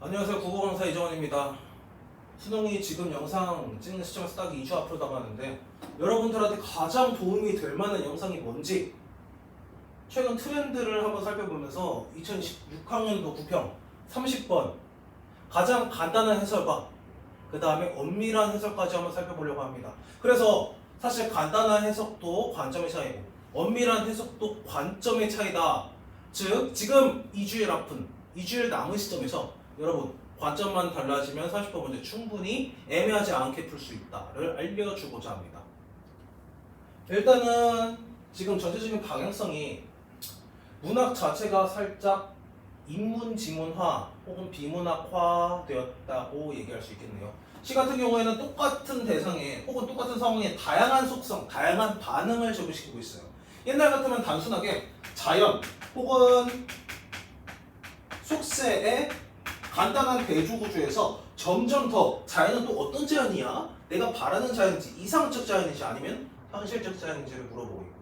안녕하세요. 국어강사 이정원입니다. 수능이 지금 영상 찍는 시점에서 딱 2주 앞으로 남았는데 여러분들한테 가장 도움이 될 만한 영상이 뭔지 최근 트렌드를 한번 살펴보면서 2016학년도 9평 30번 가장 간단한 해설과 그 다음에 엄밀한 해설까지 한번 살펴보려고 합니다. 그래서 사실 간단한 해석도 관점의 차이고 엄밀한 해석도 관점의 차이다. 즉 지금 2주일 앞은 2주일 남은 시점에서 여러분 관점만 달라지면 30번 문제 충분히 애매하지 않게 풀 수 있다를 알려주고자 합니다. 일단은 지금 전체적인 방향성이 문학 자체가 살짝 인문지문화 혹은 비문학화 되었다고 얘기할 수 있겠네요. 시 같은 경우에는 똑같은 대상에 혹은 똑같은 상황에 다양한 속성, 다양한 반응을 적용시키고 있어요. 옛날 같으면 단순하게 자연 혹은 속세의 간단한 대조구조에서 점점 더 자연은 또 어떤 자연이야? 내가 바라는 자연인지 이상적 자연인지 아니면 현실적 자연인지를 물어보고 있고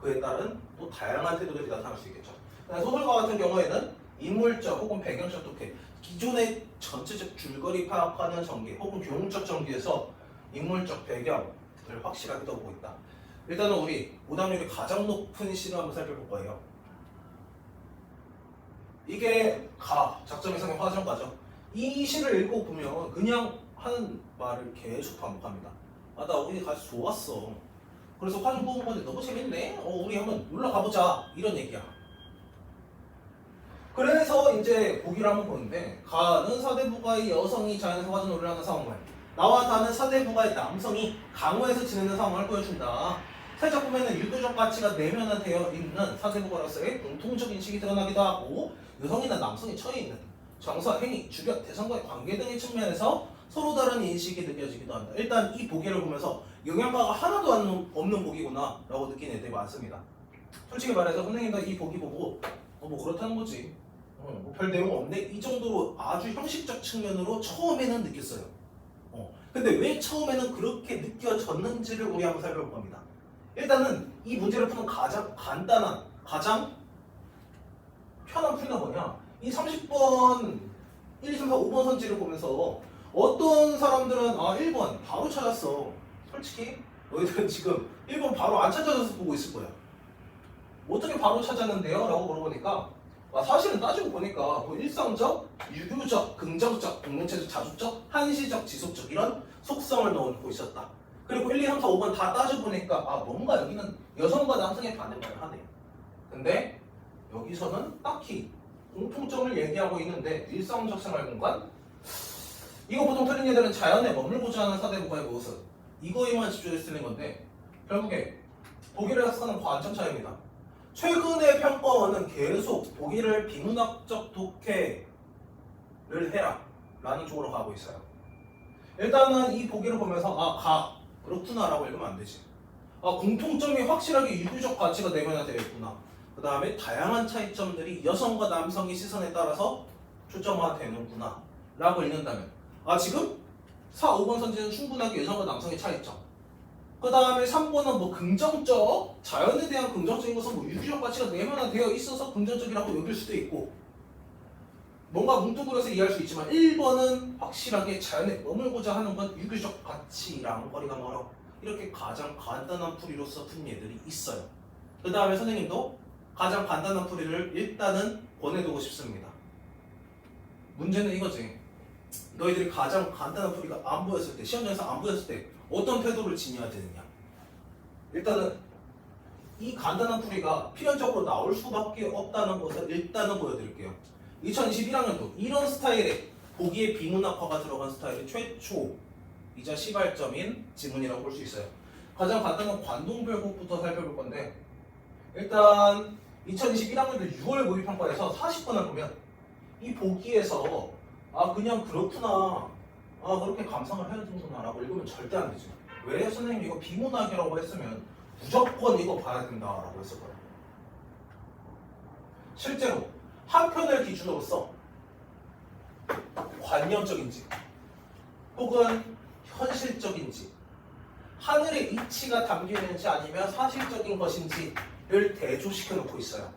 그에 따른 또 다양한 태도들이 나타날 수 있겠죠. 소설가 같은 경우에는 인물적 혹은 배경적 독해 기존의 전체적 줄거리 파악하는 전개 혹은 교훈적 전개에서 인물적 배경을 확실하게 떠보고 있다. 일단은 우리 오답률이 가장 높은 시를 한번 살펴볼 거예요. 이게 작전 이상의 화전가죠. 이 시를 읽어보면 그냥 하는 말을 계속 반복합니다. 나 우리 같이 좋았어. 그래서 화전 뽑은 건데 너무 재밌네. 우리 한번 놀러 가보자. 이런 얘기야. 그래서 이제 보기를 한번 보는데 가는 사대부가의 여성이 자연에서 화전 놀이를 하는 상황을 나와 다는 사대부가의 남성이 강호에서 지내는 상황을 보여준다. 살짝 보면은 유교적 가치가 내면화되어 있는 사대부가로서의 공통적 인식이 드러나기도 하고 여성이나 남성이 처해 있는 정서, 행위, 주변, 대상과의 관계 등의 측면에서 서로 다른 인식이 느껴지기도 한다. 일단 이 보기를 보면서 영양가가 하나도 없는 보기구나 라고 느끼는 애들이 많습니다. 솔직히 말해서 선생님도 이 보기 보고 뭐 그렇다는 거지. 별 내용 없네. 이 정도로 아주 형식적 측면으로 처음에는 느꼈어요. 근데 왜 처음에는 그렇게 느껴졌는지를 우리 한번 살펴볼 겁니다. 일단은 이 문제를 푸는 가장 간단한, 가장 편한 풀이가 뭐냐? 이 30번 1, 2, 3, 4, 5번 선지를 보면서 어떤 사람들은 1번 바로 찾았어. 솔직히 너희들은 지금 1번 바로 안 찾아져서 보고 있을 거야. 어떻게 바로 찾았는데요? 라고 물어보니까 사실은 따지고 보니까 뭐 일상적, 유교적, 긍정적, 공동체적, 자주적, 한시적, 지속적 이런 속성을 넣고 있었다. 그리고 1, 2, 3, 4, 5번 다 따져보니까 뭔가 여기는 여성과 남성의 반대말을 하네. 근데 여기서는 딱히 공통점을 얘기하고 있는데 일상적 생활 공간? 이거 보통 틀린 애들은 자연에 머물고자 하는 사대부가의 모습 이거에만 집중해서 쓰는 건데 결국에 보기를 해석하는 관점 차이입니다. 최근의 평가원은 계속 보기를 비문학적 독해를 해라 라는 쪽으로 가고 있어요. 일단은 이 보기를 보면서 그렇구나 라고 읽으면 안 되지. 공통점이 확실하게 유교적 가치가 내면화되어 있구나. 그 다음에 다양한 차이점들이 여성과 남성의 시선에 따라서 초점화되는구나 라고 읽는다면 지금 4, 5번 선지는 충분하게 여성과 남성의 차이점 그 다음에 3번은 뭐 긍정적 자연에 대한 긍정적인 것은 뭐 유기적 가치가 내면화되어 있어서 긍정적이라고 여길 수도 있고 뭔가 뭉뚱그려서 이해할 수 있지만 1번은 확실하게 자연에 머물고자 하는 건 유기적 가치랑 거리가 멀어 이렇게 가장 간단한 풀이로서 푼 예들이 있어요. 그 다음에 선생님도 가장 간단한 풀이를 일단은 권해두고 싶습니다. 문제는 이거지. 너희들이 가장 간단한 풀이가 안 보였을 때 시험장에서 안 보였을 때 어떤 태도를 지녀야 되느냐. 일단은 이 간단한 풀이가 필연적으로 나올 수밖에 없다는 것을 일단은 보여드릴게요. 2021학년도 이런 스타일의 보기에 비문학화가 들어간 스타일의 최초이자 시발점인 지문이라고 볼 수 있어요. 가장 간단한 관동별곡부터 살펴볼 건데 일단 2021학년도 6월 모의평가에서 40번을 보면 이 보기에서 그냥 그렇구나 그렇게 감상을 해야 되는구나 라고 읽으면 절대 안 되죠. 왜? 선생님 이거 비문학이라고 했으면 무조건 이거 봐야 된다라고 했을 거예요. 실제로 한 편을 기준으로서 관념적인지 혹은 현실적인지 하늘의 이치가 담겨있는지 아니면 사실적인 것인지를 대조시켜 놓고 있어요.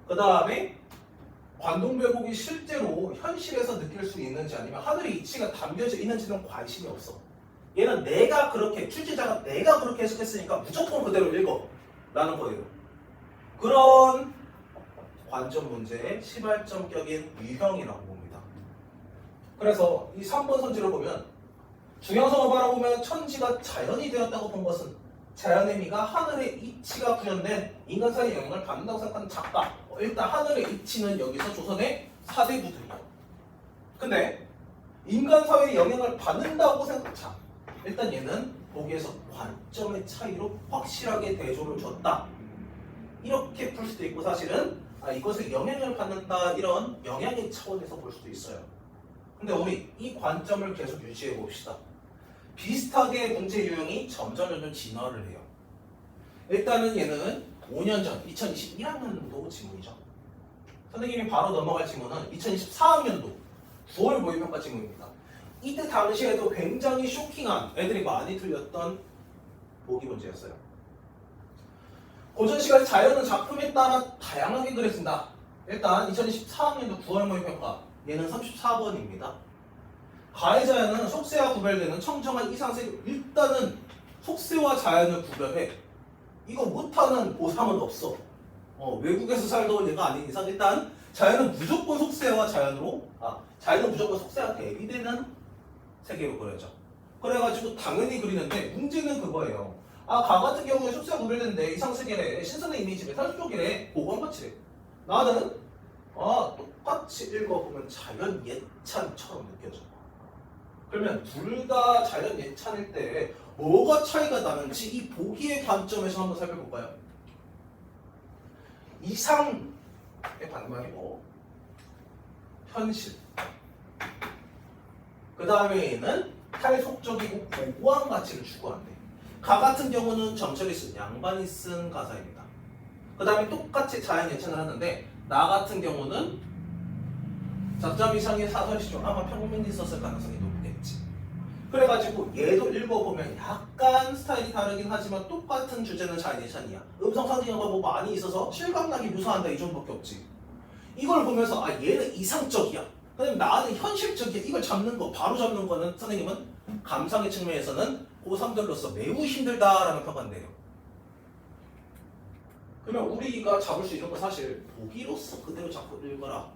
그 다음에 관동별곡이 실제로 현실에서 느낄 수 있는지 아니면 하늘의 이치가 담겨져 있는지는 관심이 없어. 얘는 내가 그렇게, 출제자가 내가 그렇게 해석했으니까 무조건 그대로 읽어 라는 거예요. 그런 관점 문제의 시발점격인 유형이라고 봅니다. 그래서 이 3번 선지를 보면 중형성을 바라보면 천지가 자연이 되었다고 본 것은 자연의 미가 하늘의 이치가 구현된 인간사의 영향을 받는다고 생각하는 작가. 일단 하늘의 이치는 여기서 조선의 사대부들이야. 근데 인간사회의 영향을 받는다고 생각자. 일단 얘는 보기에서 관점의 차이로 확실하게 대조를 줬다. 이렇게 풀 수도 있고 사실은 이것에 영향을 받는다 이런 영향의 차원에서 볼 수도 있어요. 근데 우리 이 관점을 계속 유지해 봅시다. 비슷하게 문제 유형이 점점 진화를 해요. 일단은 얘는 5년 전 2021학년도 지문이죠. 선생님이 바로 넘어갈 지문은 2024학년도 9월 모의평가 지문입니다. 이때 당시에도 굉장히 쇼킹한 애들이 많이 틀렸던 보기 문제였어요. 고전 시간 자연은 작품에 따라 다양하게 그렸습니다. 일단 2024학년도 9월 모의평가 얘는 34번입니다. 가해 자연은 속세와 구별되는 청정한 이상색. 일단은 속세와 자연을 구별해. 이거 못하는 고3은 없어. 외국에서 살던 얘가 아닌 이상 일단 자연은 무조건 속세와 자연으로 자연은 무조건 속세와 대비되는 세계로 그려져. 그래가지고 당연히 그리는데 문제는 그거예요. 가 같은 경우에 속세와 구별되는데 이상세계래, 신선의 이미지래, 탈수 쪽이래, 고관가치래. 나는 똑같이 읽어보면 자연 예찬처럼 느껴져. 그러면 둘 다 자연 예찬일 때 뭐가 차이가 나는지 이 보기의 관점에서 한번 살펴볼까요? 이상의 반대말이고 현실. 그 다음에는 탈속적이고 고고한 가치를 추구한대. 가 같은 경우는 점철이 쓴 양반이 쓴 가사입니다. 그 다음에 똑같이 자연 예찬을 하는데 나 같은 경우는 작점 이상의 사설시죠. 아마 평민이 썼을 가능성이 높겠지. 그래가지고 얘도 읽어보면 약간 스타일이 다르긴 하지만 똑같은 주제는 자연 예찬이야. 음성 상징어가 뭐 많이 있어서 실감나기 무사한다 이 정도밖에 없지. 이걸 보면서 얘는 이상적이야. 그다음에 나는 현실적이야. 이걸 잡는 거, 바로 잡는 거는 선생님은 감상의 측면에서는 고3들로서 매우 힘들다라는 평가를 내요. 그러면 우리가 잡을 수 있는 거 사실 보기로서 그대로 잡고 읽어라.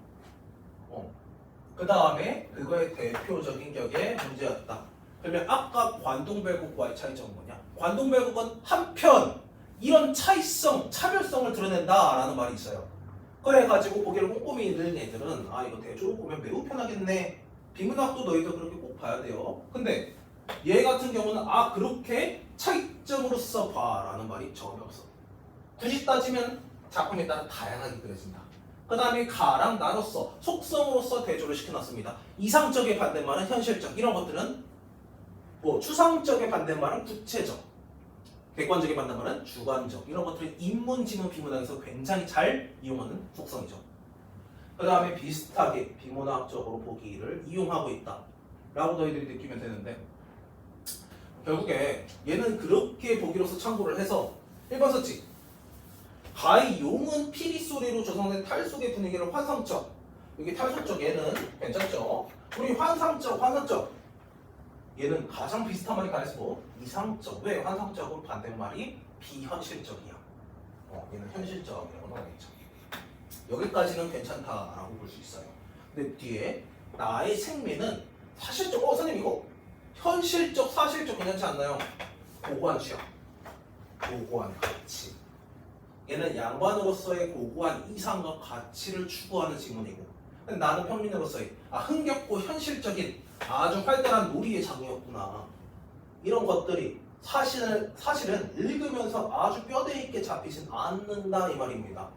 그 다음에 그거의 대표적인 격의 문제였다. 그러면 아까 관동별곡과의 차이점은 뭐냐? 관동별곡은 한편 이런 차이성, 차별성을 드러낸다라는 말이 있어요. 그래가지고 보기를 꼼꼼히 읽는 애들은 이거 대조로 보면 매우 편하겠네. 비문학도 너희도 그렇게 꼭 봐야 돼요. 근데 얘 같은 경우는 그렇게 차이점으로서 봐라는 말이 전혀 없어. 굳이 따지면 작품에 따라 다양하게 그려진다. 그 다음에 가랑 나로서 속성으로서 대조를 시켜놨습니다. 이상적의 반대말은 현실적. 이런 것들은 추상적의 반대말은 구체적. 객관적인 반대말은 주관적. 이런 것들은 인문, 지문, 비문학에서 굉장히 잘 이용하는 속성이죠. 그 다음에 비슷하게 비문학적으로 보기를 이용하고 있다 라고 너희들이 느끼면 되는데 결국에 얘는 그렇게 보기로서 참고를 해서 1번 썼지. 가히 용은 피리 소리로 조성된 탈속의 분위기를 환상적. 여기 탈속적 얘는 괜찮죠? 우리 환상적 얘는 가장 비슷한 말이 가능해서 이상적. 왜? 환상적으로 반대말이 비현실적이야. 얘는 현실적이라고 나오겠죠. 여기까지는 괜찮다라고 볼 수 있어요. 근데 뒤에 나의 생매는 사실적. 선생님 이거 현실적, 사실적 괜찮지 않나요? 고고한 취향, 고고한 가치. 얘는 양반으로서의 고고한 이상과 가치를 추구하는 지문이고, 근데 나는 평민으로서의 흥겹고 현실적인 아주 활달한 놀이의 장이었구나. 이런 것들이 사실은 읽으면서 아주 뼈대 있게 잡히진 않는다 이 말입니다.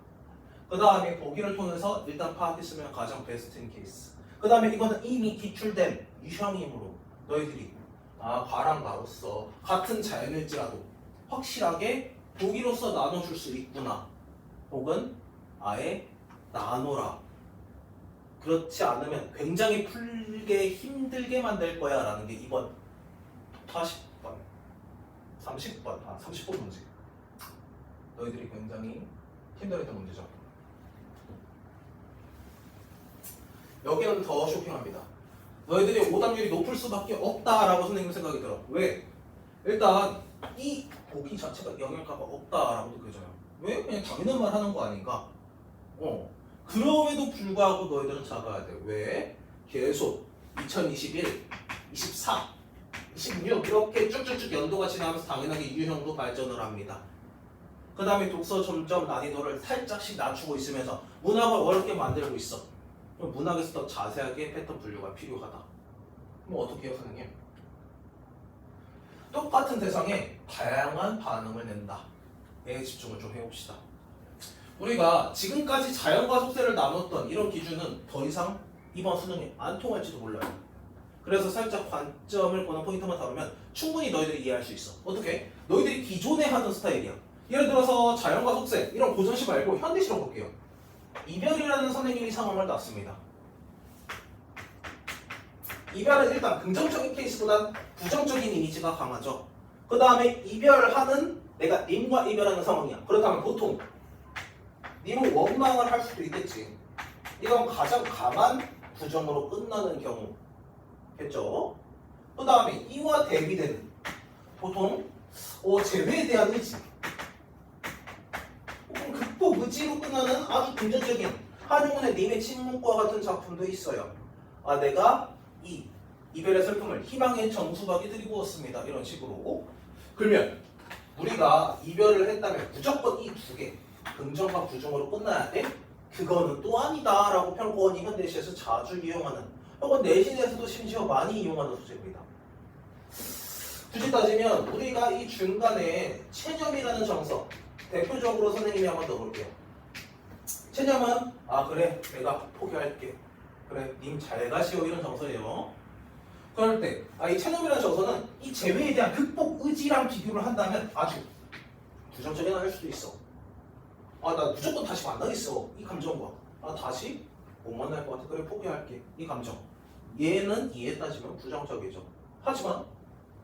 그 다음에 보기를 통해서 일단 파악했으면 가장 베스트인 케이스. 그 다음에 이거는 이미 기출된 유형이므로 너희들이 가랑 나로서 같은 자연일지라도 확실하게 보기로서 나눠줄 수 있구나. 혹은 아예 나눠라. 그렇지 않으면 굉장히 풀게 힘들게 만들 거야 라는 게 이번 40번 30번 문제. 너희들이 굉장히 힘들었던 문제죠. 여기는 더 쇼킹합니다. 너희들이 오답률이 높을 수밖에 없다라고 선생님 생각이 들어. 왜? 일단 이 보기 자체가 영향가가 없다라고 느껴져요. 왜? 그냥 당연한 말 하는 거 아닌가? 그럼에도 불구하고 너희들은 잡아야 돼. 왜? 계속 2021, 24, 26 이렇게 쭉쭉쭉 연도가 지나면서 당연하게 유형도 발전을 합니다. 그 다음에 독서 점점 난이도를 살짝씩 낮추고 있으면서 문학을 어렵게 만들고 있어. 그럼 문학에서 더 자세하게 패턴 분류가 필요하다. 뭐 어떻게 해요, 선생님? 똑같은 대상에 다양한 반응을 낸다. 에 집중을 좀 해봅시다. 우리가 지금까지 자연과 속세를 나눴던 이런 기준은 더 이상 이번 수능에 안 통할지도 몰라요. 그래서 살짝 관점을 보는 포인트만 다루면 충분히 너희들이 이해할 수 있어. 어떻게? 너희들이 기존에 하던 스타일이야. 예를 들어서 자연과 속세 이런 고전시 말고 현대시로 볼게요. 이별이라는 선생님이 상황을 놨습니다. 이별은 일단 긍정적인 케이스보단 부정적인 이미지가 강하죠. 그 다음에 이별하는 내가 님과 이별하는 상황이야. 그렇다면 보통 님은 원망을 할 수도 있겠지. 이건 가장 강한 부정으로 끝나는 경우겠죠. 그 다음에 이와 대비되는 보통 재회에 대한 의지 혹은 극복 의지로 끝나는 아주 긍정적인 한용운의 님의 침묵과 같은 작품도 있어요. 내가 이 이별의 슬픔을 희망의 정수박이 들이부었습니다. 이런 식으로. 그러면 우리가 이별을 했다면 무조건 이 두 개 긍정과 부정으로 끝나야 돼? 그거는 또 아니다 라고 평가원이 현대시에서 자주 이용하는 혹은 내신에서도 심지어 많이 이용하는 소재입니다. 굳이 따지면 우리가 이 중간에 체념이라는 정서 대표적으로 선생님이 한번 넣어볼게요. 체념은 그래 내가 포기할게. 그래 님 잘 가시오 이런 정서예요. 그럴 때 이 체념이라는 정서는 이 재회에 대한 극복 의지랑 비교를 한다면 아주 부정적이나 할 수도 있어. 나 무조건 다시 만나겠어 이 감정과 다시 못 만날 것 같아. 그래 포기할게 이 감정. 얘는 이에 따지면 부정적이죠. 하지만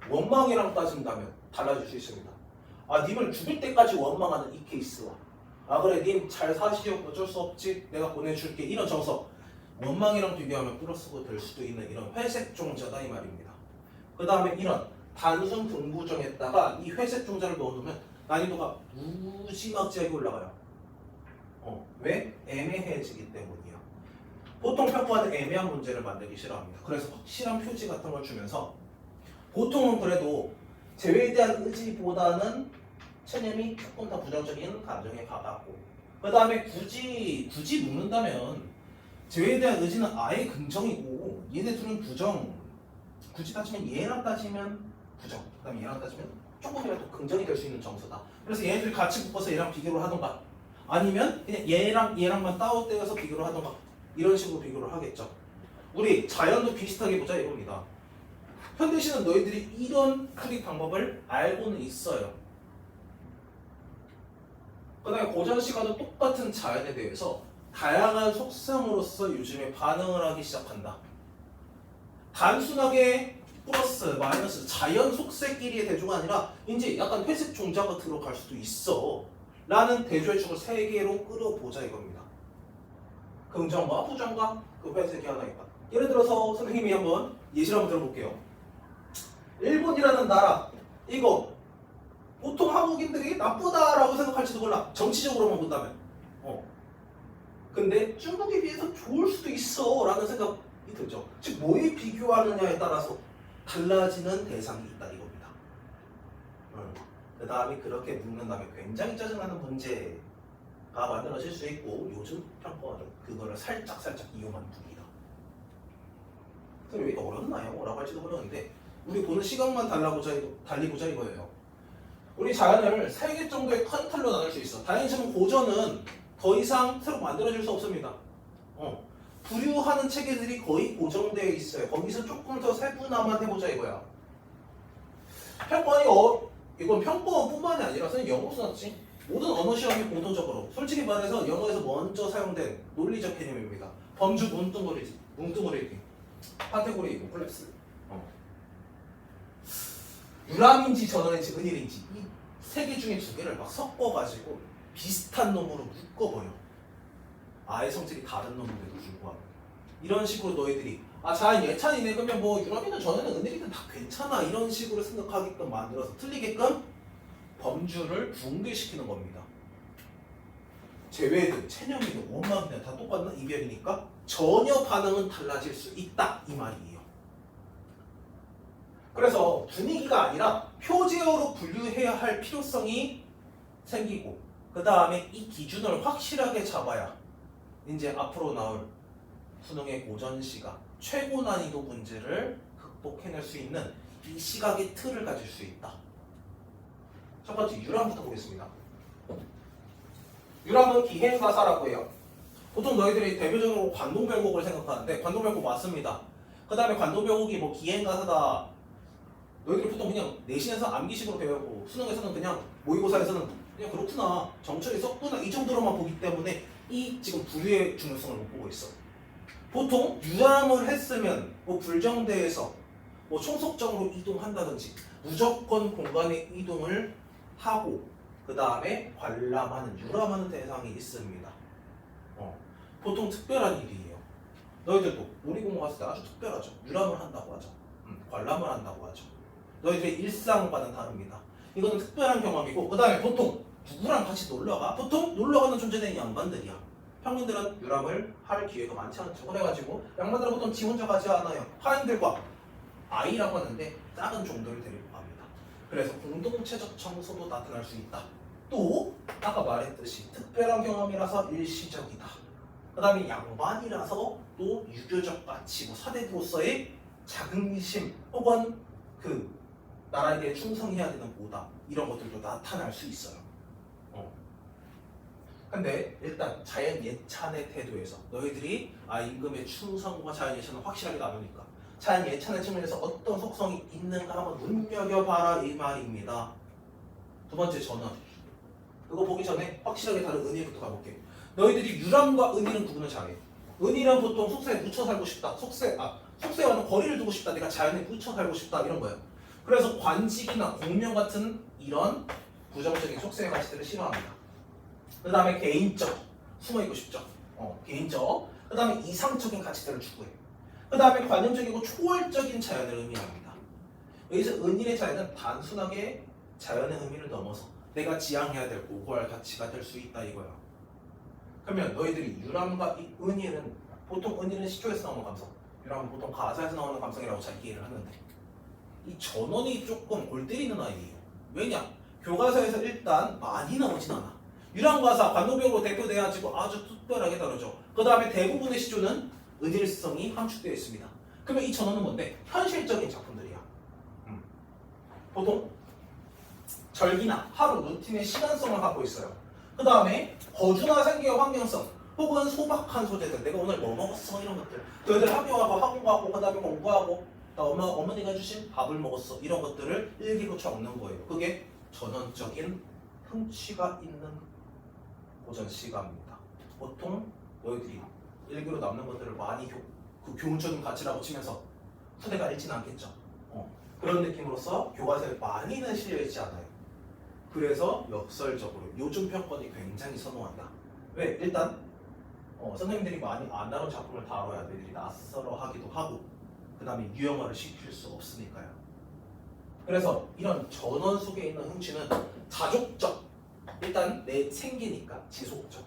원망이랑 따진다면 달라질 수 있습니다. 님을 죽일 때까지 원망하는 이 케이스와 그래 님 잘 사시오 어쩔 수 없지 내가 보내줄게 이런 정서 원망이랑 비교하면 플러스가 될 수도 있는 이런 회색 종자다 이 말입니다. 그 다음에 이런 단순 긍부정에다가 이 회색 종자를 넣어두면 난이도가 무지막지하게 올라가요. 왜? 애매해지기 때문이야. 보통 평가는 애매한 문제를 만들기 싫어합니다. 그래서 확실한 표지 같은 걸 주면서 보통은 그래도 재회에 대한 의지보다는 체념이 조금 더 부정적인 감정에 가깝고 그 다음에 굳이 묻는다면 재회에 대한 의지는 아예 긍정이고 얘네 둘은 부정. 굳이 따지면 얘랑 따지면 부정. 그 다음에 얘랑 따지면 조금이라도 긍정이 될 수 있는 정서다. 그래서 얘네들이 같이 묶어서 얘랑 비교를 하던가 아니면 그냥 얘랑만 따로떼어서 비교를 하던가 이런 식으로 비교를 하겠죠. 우리 자연도 비슷하게 보자 이겁니다. 현대시는 너희들이 이런 풀이 방법을 알고는 있어요. 그 다음에 고전시가도 똑같은 자연에 대해서 다양한 속성으로서 요즘에 반응을 하기 시작한다. 단순하게 플러스, 마이너스, 자연 속세끼리의 대조가 아니라 이제 약간 회색 종자가 들어갈 수도 있어 라는 대조의 축을 세 개로 끌어보자 이겁니다. 긍정과 부정과 그 회색이 하나 있다. 예를 들어서 선생님이 한번 예시를 한번 들어볼게요. 일본이라는 나라 이거 보통 한국인들이 나쁘다라고 생각할지도 몰라. 정치적으로만 본다면. 근데 중국에 비해서 좋을 수도 있어 라는 생각이 들죠. 즉 뭐에 비교하느냐에 따라서 달라지는 대상이 있다 이겁니다. 그 다음에 그렇게 묻는다면 굉장히 짜증나는 문제가 만들어질 수 있고 요즘 평가원은 그거를 살짝 이용하는 분위기다. 그럼 왜 어렵나요? 라고 할지도 모르는데 우리 보는 시각만 달리보자 이거예요. 우리 자연을 3개 정도의 큰 틀로 나눌 수 있어. 다행히지만 고전은 더 이상 새로 만들어질 수 없습니다. 부류하는 체계들이 거의 고정되어 있어요. 거기서 조금 더 세분화만 해보자 이거야. 평가원이 이건 평가원뿐만이 아니라 선생님 영어 써놨지? 모든 언어 시험이 공통적으로 솔직히 말해서 영어에서 먼저 사용된 논리적 개념입니다. 범주 뭉뚱그리기, 카테고리 콜랩스. 유람인지 전원인지 은일인지 이 3개 중에 2개를 막 섞어가지고 비슷한 놈으로 묶어버려. 아예 성질이 다른 놈인데도 불구하고 이런 식으로 너희들이 자연 예찬이네 그러면 뭐 유람이든 전에는 은일이든 다 괜찮아 이런 식으로 생각하게끔 만들어서 틀리게끔 범주를 붕괴시키는 겁니다. 제외든 체념이든 원망이든 다 똑같나? 이별이니까 전혀 반응은 달라질 수 있다 이 말이에요. 그래서 분위기가 아니라 표제어로 분류해야 할 필요성이 생기고 그 다음에 이 기준을 확실하게 잡아야 이제 앞으로 나올 수능의 고전 시각 최고 난이도 문제를 극복해낼 수 있는 이 시각의 틀을 가질 수 있다. 첫 번째 유람부터 보겠습니다. 유람은 기행가사라고 해요. 보통 너희들이 대표적으로 관동별곡을 생각하는데 관동별곡 맞습니다. 그 다음에 관동별곡이 뭐 기행가사다. 너희들이 보통 그냥 내신에서 암기식으로 배우고 수능에서는 그냥 모의고사에서는 그냥 그렇구나 정철이 썼구나 이 정도로만 보기 때문에 이 지금 부류의 중요성을 못 보고 있어. 보통 유람을 했으면 뭐 불정대에서 뭐 총속적으로 이동한다든지 무조건 공간의 이동을 하고 그 다음에 관람하는 유람하는 대상이 있습니다. 보통 특별한 일이에요. 너희들도 놀이공원 갔을 때 아주 특별하죠. 유람을 한다고 하죠. 관람을 한다고 하죠. 너희들의 일상과는 다릅니다. 이거는 특별한 경험이고 그 다음에 보통 누구랑 같이 놀러가? 보통 놀러가는 존재는 양반들이야. 평민들은 유람을 할 기회가 많지 않죠. 그래가지고 양반들은 보통 지 혼자 가지 않아요. 하인들과 아이라고 하는데 작은 종들을 데리고 갑니다. 그래서 공동체적 청소도 나타날 수 있다. 또 아까 말했듯이 특별한 경험이라서 일시적이다. 그 다음에 양반이라서 또 유교적 가치, 뭐 사대부로서의 자긍심 혹은 그 나라에 대해 충성해야 되는 보답 이런 것들도 나타날 수 있어요. 근데 일단 자연 예찬의 태도에서 너희들이 임금의 충성과 자연 예찬을 확실하게 나누니까 자연 예찬의 측면에서 어떤 속성이 있는가 한번 눈여겨봐라 이 말입니다. 두 번째 전원. 그거 보기 전에 확실하게 다른 은일부터 가볼게. 너희들이 유람과 은일은 구분을 잘해. 은일은 보통 속세에 묻혀 살고 싶다. 속세와는 거리를 두고 싶다. 내가 자연에 묻혀 살고 싶다 이런 거예요. 그래서 관직이나 공명 같은 이런 부정적인 속세의 가치들을 싫어합니다. 그 다음에 개인적, 숨어있고 싶죠. 개인적. 그 다음에 이상적인 가치들을 추구해. 그 다음에 관념적이고 초월적인 자연을 의미합니다. 여기서 은일의 자연은 단순하게 자연의 의미를 넘어서 내가 지향해야 될 고고할 가치가 될 수 있다 이거야. 그러면 너희들이 유람과 이 은일은 보통 은일은 시초에서 나오는 감성, 유람은 보통 가사에서 나오는 감성이라고 잘 이해를 하는데 이 전원이 조금 골 때리는 아이예요. 왜냐? 교과서에서 일단 많이 나오진 않아. 유람가사, 관동별곡으로 대표돼가지고 아주 특별하게 다루죠. 그 다음에 대부분의 시조는 은일성이 함축되어 있습니다. 그러면 이 전원은 뭔데? 현실적인 작품들이야. 보통 절기나 하루 루틴의 시간성을 갖고 있어요. 그 다음에 거주나 생계의 환경성 혹은 소박한 소재들 내가 오늘 뭐 먹었어 이런 것들 너희들 학교 가고 학원 가고 그 다음에 공부하고 어머니가 해주신 밥을 먹었어 이런 것들을 일기로 적는 거예요. 그게 전원적인 흥취가 있는 고전 시가입니다. 보통 너희들이 일기로 남는 것들을 많이 그 교훈적인 가치라고 치면서 후대가 읽지는 않겠죠. 그런 느낌으로서 교과서에 많이는 실려있지 않아요. 그래서 역설적으로 요즘 평권이 굉장히 선호한다. 왜? 일단 선생님들이 많이 안 다룬 작품을 다뤄야 너희들이 낯설어 하기도 하고 그 다음에 유형화를 시킬 수 없으니까요. 그래서 이런 전원 속에 있는 흥취는 자족적 일단 내 생기니까 지속적.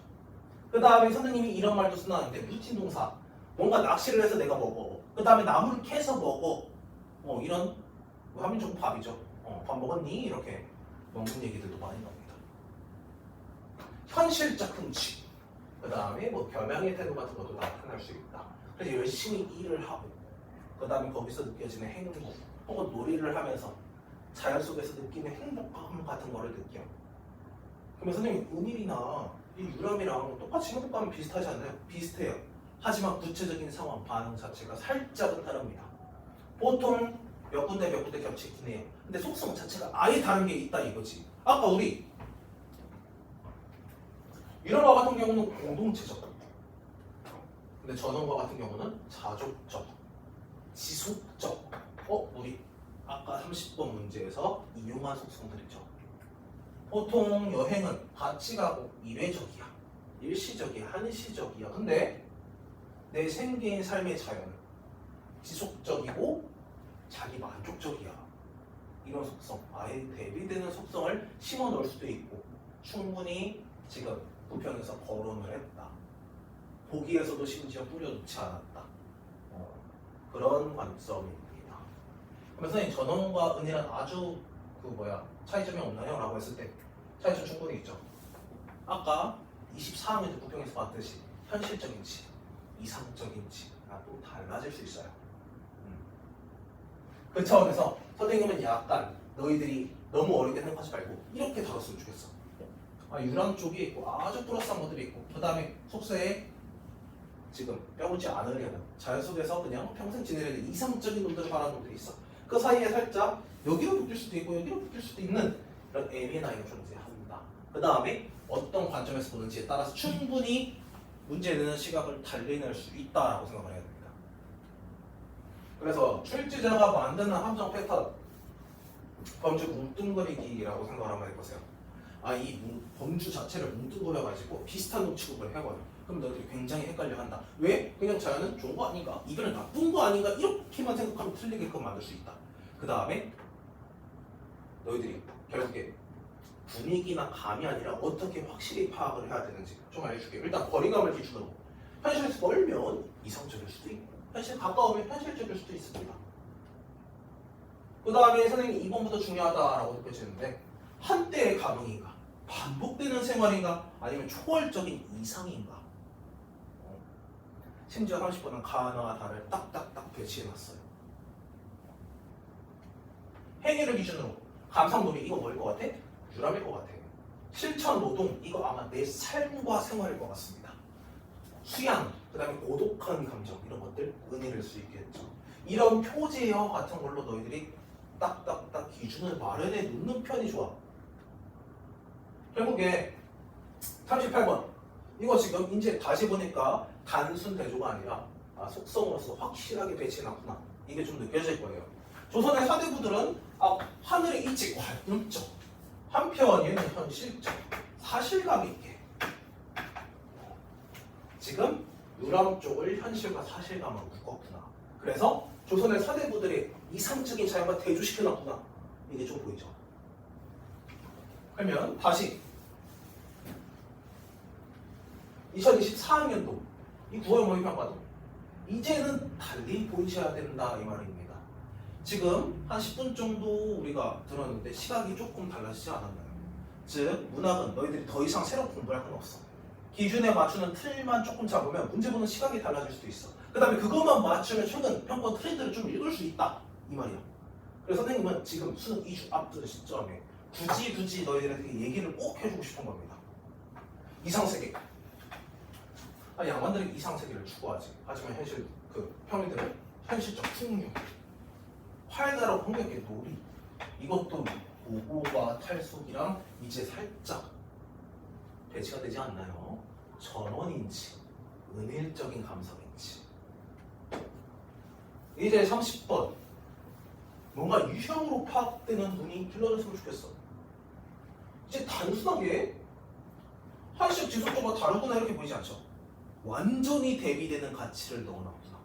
그 다음에 선생님이 이런 말도 쓰나는데 루틴 동사 뭔가 낚시를 해서 내가 먹어. 그 다음에 나무를 캐서 먹어. 이런 하면 조금 밥이죠. 밥 먹었니? 이렇게 먹는 얘기들도 많이 나옵니다. 현실적 흥취. 그 다음에 뭐 겸양의 태도 같은 것도 나타날 수 있다. 그래서 열심히 일을 하고 그 다음에 거기서 느껴지는 행복 혹은 놀이를 하면서 자연 속에서 느끼는 행복감 같은 거를 느껴. 그러면 선생님 은일이나 이 유람이랑 똑같이 행복감이 비슷하지 않나요? 비슷해요. 하지만 구체적인 상황 반응 자체가 살짝은 다릅니다. 보통 몇 군데 겹치긴 해요. 근데 속성 자체가 아예 다른 게 있다 이거지. 아까 우리 유람과 같은 경우는 공동체적, 근데 전원과 같은 경우는 자족적, 지속적. 우리 아까 30번 문제에서 이용한 속성들이죠. 보통 여행은 같이 가고 이례적이야, 일시적이야, 한시적이야. 근데 내 생계인 삶의 자연은 지속적이고 자기 만족적이야. 이런 속성, 아예 대비되는 속성을 심어 넣을 수도 있고 충분히 지금 부평에서 거론을 했다. 보기에서도 심지어 뿌려놓지 않았다. 그런 관점입니다. 그러면 선생님 전원과 은이란 아주 차이점이 없나요? 라고 했을 때 차이점 충분히 있죠. 아까 24학년 때 부평에서 봤듯이 현실적인지 이상적인지가 또 달라질 수 있어요. 그 차원에서 선생님은 약간 너희들이 너무 어렵게 생각하지 말고 이렇게 다뤘으면 좋겠어. 유랑 쪽이 있고 아주 플러스한 것들이 있고 그 다음에 속세에 지금 빼오지 않으려는 자연 속에서 그냥 평생 지내려는 이상적인 놈들을 바라는 놈들이 있어. 그 사이에 살짝 여기로 붙일 수도 있고 여기로 붙일 수도 있는 이런 애매나이가 존재한다. 그 다음에 어떤 관점에서 보는지에 따라서 충분히 문제 내는 시각을 달리낼 수 있다라고 생각을 해야 됩니다. 그래서 출제자가 만드는 함정 패턴 범주 뭉뚱그리기라고 생각을 한번 해보세요. 이 범주 자체를 뭉뚱그려가지고 비슷한 놈 취급을 해버려. 그럼 너희들이 굉장히 헷갈려한다. 왜? 그냥 자연은 좋은 거 아닌가? 이별은 나쁜 거 아닌가? 이렇게만 생각하면 틀리게끔 만들 수 있다. 그 다음에 너희들이 결국에 분위기나 감이 아니라 어떻게 확실히 파악을 해야 되는지 좀 알려줄게요. 일단 거리감을 기준으로 현실에서 멀면 이상적일 수도 있고 현실 가까우면 현실적일 수도 있습니다. 그 다음에 선생님이 2번부터 중요하다라고 느껴지는데 한때의 감흥인가? 반복되는 생활인가? 아니면 초월적인 이상인가? 심지어 30번은 가나와 다를 딱딱딱 배치해놨어요. 행위를 기준으로 감상놀이 이거 뭐일 것 같아? 유람일 것 같아. 실천 노동 이거 아마 내 삶과 생활일 것 같습니다. 수양, 그 다음에 고독한 감정 이런 것들 은혜일 수 있겠죠. 이런 표제어 같은 걸로 너희들이 딱딱딱 기준을 마련해 놓는 편이 좋아. 결국에 38번 이거 지금 이제 다시 보니까 단순 대조가 아니라 속성으로서 확실하게 배치해놨구나. 이게 좀 느껴질 거예요. 조선의 사대부들은 하늘의 이치 관념적, 한편 얘는 현실적, 사실감 있게 지금 유람 쪽을 현실과 사실감으로 묶었구나. 그래서 조선의 사대부들의 이상적인 자연과 대조시켜놨구나. 이게 좀 보이죠. 그러면 다시 2024학년도 이 9월 모의평가도 이제는 달리 보이셔야 된다 이 말입니다. 지금 한 10분 정도 우리가 들었는데 시각이 조금 달라지지 않았나요? 즉 문학은 너희들이 더 이상 새로 공부할 건 없어. 기준에 맞추는 틀만 조금 잡으면 문제 보는 시각이 달라질 수도 있어. 그 다음에 그것만 맞추면 최근 평가 트렌드를 좀 읽을 수 있다 이 말이야. 그래서 선생님은 지금 수능 2주 앞두는 시점에 굳이 너희들한테 얘기를 꼭 해주고 싶은 겁니다. 이상세계 양반들이 이상세계를 추구하지. 하지만 현실 평민들은 현실적 풍류, 활달하고 폭력의 놀이 이것도 보고가 탈속이랑 이제 살짝 배치가 되지 않나요? 전원인지 은일적인 감성인지. 이제 30번 뭔가 유형으로 파악되는 눈이 길러졌으면 좋겠어. 이제 단순하게 한식 지속적으로 다르구나 이렇게 보이지 않죠? 완전히 대비되는 가치를 넣어놨구나.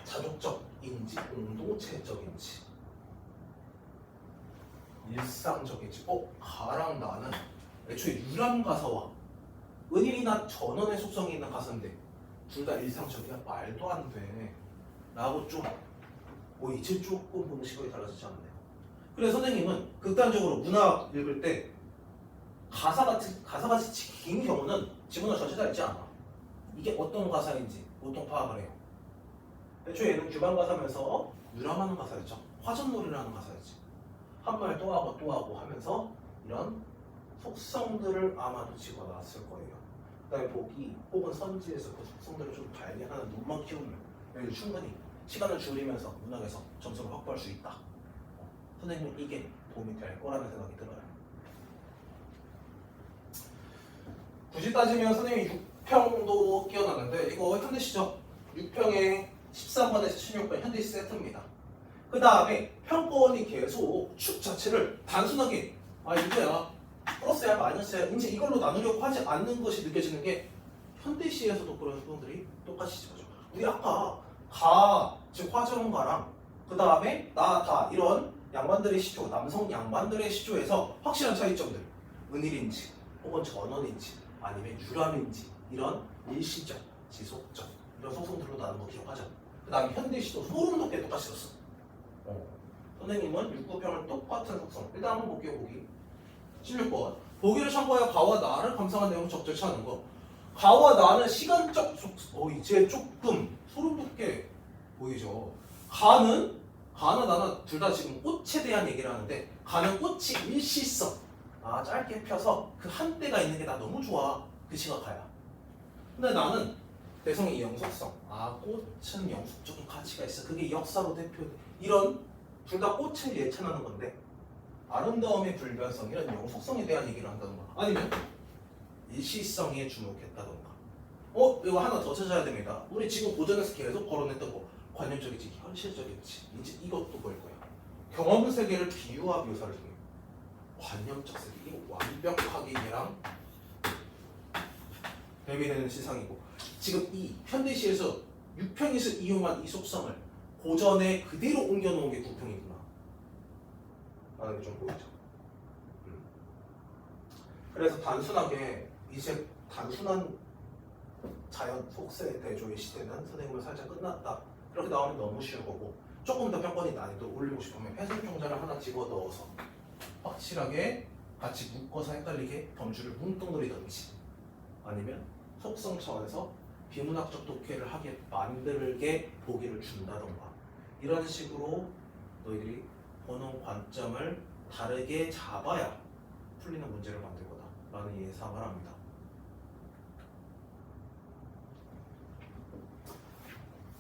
자족적인지 공동체적인지 일상적인지 가랑 나는 애초에 유람 가사와 은일이나 전원의 속성이 있는 가사인데 둘 다 일상적이야? 말도 안 돼 라고 좀 이제 조금 보는 시각이 달라지지 않나요? 그래서 선생님은 극단적으로 문학 읽을 때 가사같이 긴 경우는 지문을 전체 다 읽지 않아. 이게 어떤 가사인지 보통 파악을 해요. 애초에 얘는 규방 가사면서 유람하는 가사였죠. 화전놀이라는 가사였지. 한 말 또 하고 또 하고 하면서 이런 속성들을 아마도 집어놨을 거예요. 그 다음에 보기 혹은 선지에서 그 속성들을 좀 발견하는 눈만 키우면 여기 충분히 시간을 줄이면서 문학에서 점수를 확보할 수 있다. 선생님은 이게 도움이 될 거라는 생각이 들어요. 굳이 따지면 선생님이 6평도 끼워놨는데 이거 현대시죠? 6평에 13번에서 16번 현대시 세트입니다. 그 다음에 평권이 계속 축 자체를 단순하게 이거야 플러스야 마이너스야 이제 이걸로 나누려고 하지 않는 것이 느껴지는 게 현대시에서도 그런 소송들이 똑같이 집어져. 우리 아까 가, 즉 화정가랑 그 다음에 나, 다 이런 양반들의 시조, 남성 양반들의 시조에서 확실한 차이점들, 은일인지 혹은 전원인지 아니면 유람인지 이런 일시적, 지속적 이런 소송들로 나눈 거 기억하자. 그 다음에 현대시도 소름 돋게 똑같이 썼어. 선생님은 육구평을 똑같은 속성. 일단 한번 볼게요. 보기 16번. 보기를 참고하여 가와 나를 감상한 내용을 적절치 않은 거. 가와 나는 시간적 이제 조금 소름 돋게 보이죠. 가는 가나 나나 둘 다 지금 꽃에 대한 얘기를 하는데 가는 꽃이 일시성. 짧게 펴서 그 한때가 있는 게 나 너무 좋아. 그 시가 가야. 근데 나는 대성의 영속성. 꽃은 영속적인 가치가 있어. 그게 역사로 대표돼. 이런 둘 다 꽃을 예찬하는 건데 아름다움의 불변성 이런 영속성에 대한 얘기를 한다던가 아니면 일시성에 주목했다던가 이거 하나 더 찾아야 됩니다. 우리 지금 고전에서 계속 거론했던 거 관념적이지 현실적이지 이제 이것도 볼 거야. 경험 세계를 비유와 묘사를 통해 관념적 세계 이거 완벽하게 얘랑 대비되는 시상이고 지금 이 현대시에서 육평에서 이용한 이 속성을 고전에 그대로 옮겨놓은 게 구평이구나 라는 게 좀 보이죠. 그래서 단순하게 이제 단순한 자연 속세 대조의 시대는 선생님은 살짝 끝났다 그렇게 나오면 너무 쉬운 거고 조금 더 평권이 난이도 올리고 싶으면 해설평자를 하나 집어넣어서 확실하게 같이 묶어서 헷갈리게 범주를 뭉뚱그리든지 아니면 속성 차원에서 비문학적 독해를 하게 만들게 보기를 준다던가 이런 식으로 너희들이 보는 관점을 다르게 잡아야 풀리는 문제를 만들 거다 라는 예상을 합니다.